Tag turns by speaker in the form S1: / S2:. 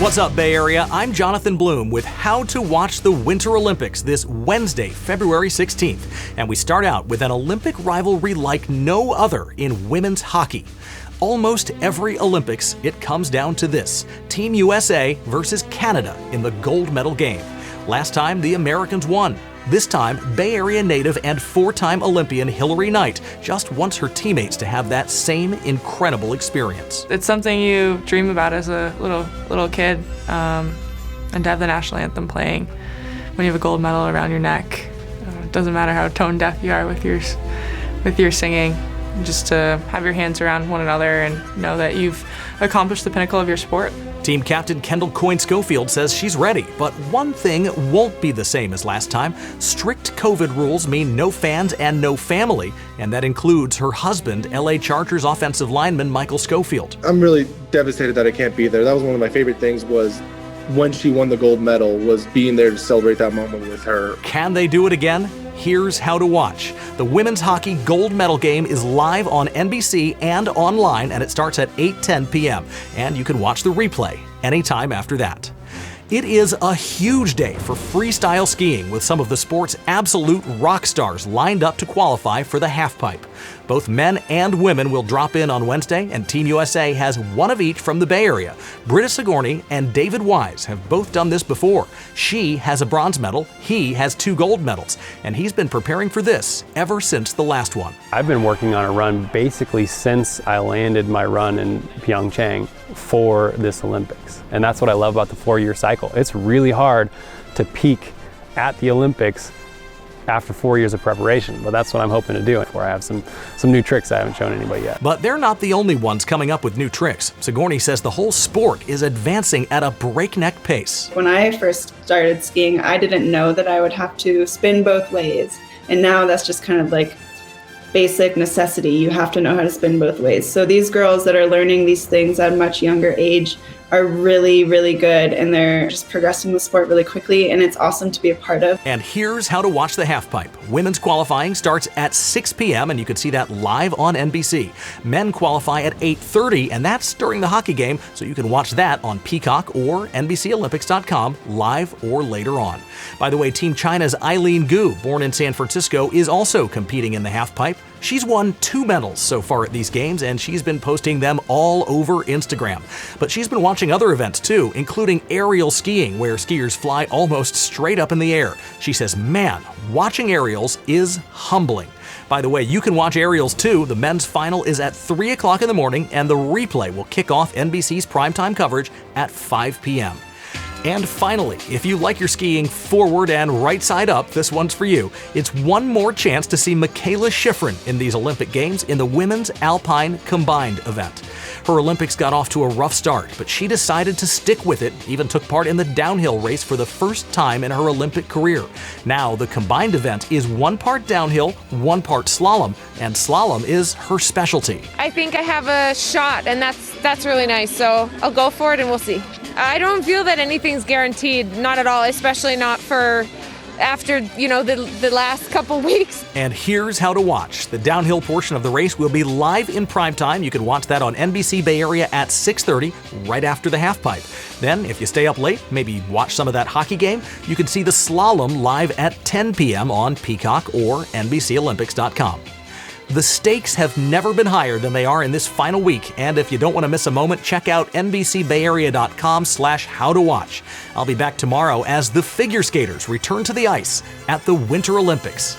S1: What's up, Bay Area? I'm Jonathan Bloom with how to watch the Winter Olympics this Wednesday, February 16th. And we start out with an Olympic rivalry like no other in women's hockey. Almost every Olympics, it comes down to this: Team USA versus Canada in the gold medal game. Last time, the Americans won. This time, Bay Area native and four-time Olympian Hilary Knight just wants her teammates to have that same incredible experience.
S2: It's something you dream about as a little kid, and to have the national anthem playing when you have a gold medal around your neck. It doesn't matter how tone deaf you are with your singing. Just to have your hands around one another and know that you've accomplished the pinnacle of your sport.
S1: Team captain Kendall Coyne Schofield says she's ready, but one thing won't be the same as last time. Strict COVID rules mean no fans and no family, and that includes her husband, LA Chargers offensive lineman Michael Schofield.
S3: I'm really devastated that I can't be there. That was one of my favorite things, was when she won the gold medal, was being there to celebrate that moment with her.
S1: Can they do it again? Here's how to watch. The women's hockey gold medal game is live on NBC and online, and it starts at 8:10 p.m. And you can watch the replay anytime after that. It is a huge day for freestyle skiing, with some of the sport's absolute rock stars lined up to qualify for the halfpipe. Both men and women will drop in on Wednesday, and Team USA has one of each from the Bay Area. Brita Sigourney and David Wise have both done this before. She has a bronze medal, he has 2 gold medals, and he's been preparing for this ever since the last one.
S4: I've been working on a run basically since I landed my run in Pyeongchang for this Olympics. And that's what I love about the 4-year cycle. It's really hard to peak at the Olympics after 4 years of preparation, but that's what I'm hoping to do. Before I have some new tricks I haven't shown anybody yet.
S1: But they're not the only ones coming up with new tricks. Sigourney says the whole sport is advancing at a breakneck pace.
S5: When I first started skiing, I didn't know that I would have to spin both ways. And now that's just kind of like basic necessity. You have to know how to spin both ways. So these girls that are learning these things at a much younger age are really, really good, and they're just progressing the sport really quickly, and it's awesome to be a part of.
S1: And here's how to watch the halfpipe. Women's qualifying starts at 6 p.m., and you can see that live on NBC. Men qualify at 8:30, and that's during the hockey game, so you can watch that on Peacock or NBCOlympics.com live or later on. By the way, Team China's Eileen, born in San Francisco, is also competing in the halfpipe. She's won 2 medals so far at these games, and she's been posting them all over Instagram. But she's been watching other events too, including aerial skiing, where skiers fly almost straight up in the air. She says, man, watching aerials is humbling. By the way, you can watch aerials too. The men's final is at 3 o'clock in the morning, and the replay will kick off NBC's primetime coverage at 5 p.m. And finally, if you like your skiing forward and right side up, this one's for you. It's one more chance to see Mikaela Shiffrin in these Olympic Games in the women's alpine combined event. Her Olympics got off to a rough start, but she decided to stick with it, even took part in the downhill race for the first time in her Olympic career. Now, the combined event is 1 part downhill, 1 part slalom, and slalom is her specialty.
S6: I think I have a shot, and that's really nice, so I'll go for it and we'll see. I don't feel that anything's guaranteed, not at all, especially not for after, the last couple weeks.
S1: And here's how to watch. The downhill portion of the race will be live in primetime. You can watch that on NBC Bay Area at 6:30, right after the halfpipe. Then, if you stay up late, maybe watch some of that hockey game, you can see the slalom live at 10 p.m. on Peacock or NBCOlympics.com. The stakes have never been higher than they are in this final week, and if you don't want to miss a moment, check out NBCBayArea.com/howtowatch. I'll be back tomorrow as the figure skaters return to the ice at the Winter Olympics.